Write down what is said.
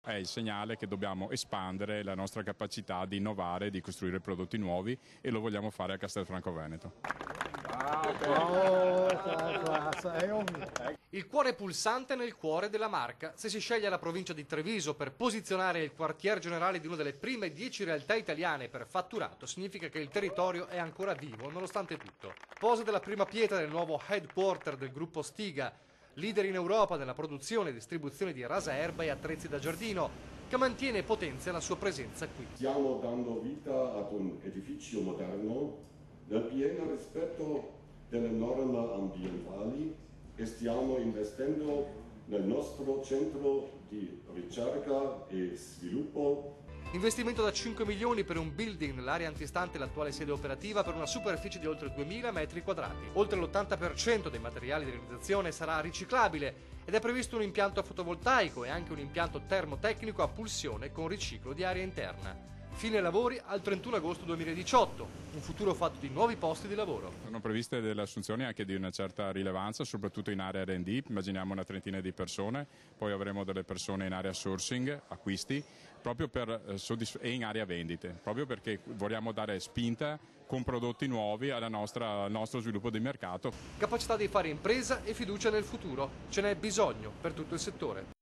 è il segnale che dobbiamo espandere la nostra capacità di innovare, di costruire prodotti nuovi, e lo vogliamo fare a Castelfranco Veneto. Il cuore pulsante nel cuore della Marca. Se si sceglie la provincia di Treviso per posizionare il quartier generale di una delle prime 10 realtà italiane per fatturato, significa che il territorio è ancora vivo nonostante tutto. Posa della prima pietra del nuovo headquarter del gruppo Stiga, leader in Europa nella produzione e distribuzione di rasaerba e attrezzi da giardino, che mantiene e potenzia la sua presenza qui. Stiamo dando vita ad un edificio moderno nel pieno rispetto delle norme ambientali e stiamo investendo nel nostro centro di ricerca e sviluppo. Investimento da 5 milioni per un building nell'area antistante l'attuale sede operativa per una superficie di oltre 2000 metri quadrati. Oltre l'80% dei materiali di realizzazione sarà riciclabile ed è previsto un impianto fotovoltaico e anche un impianto termotecnico a pulsione con riciclo di aria interna. Fine lavori al 31 agosto 2018, un futuro fatto di nuovi posti di lavoro. Sono previste delle assunzioni anche di una certa rilevanza, soprattutto in area R&D, immaginiamo una trentina di persone, poi avremo delle persone in area sourcing, acquisti, proprio e in area vendite, proprio perché vogliamo dare spinta con prodotti nuovi al nostro sviluppo di mercato. Capacità di fare impresa e fiducia nel futuro, ce n'è bisogno per tutto il settore.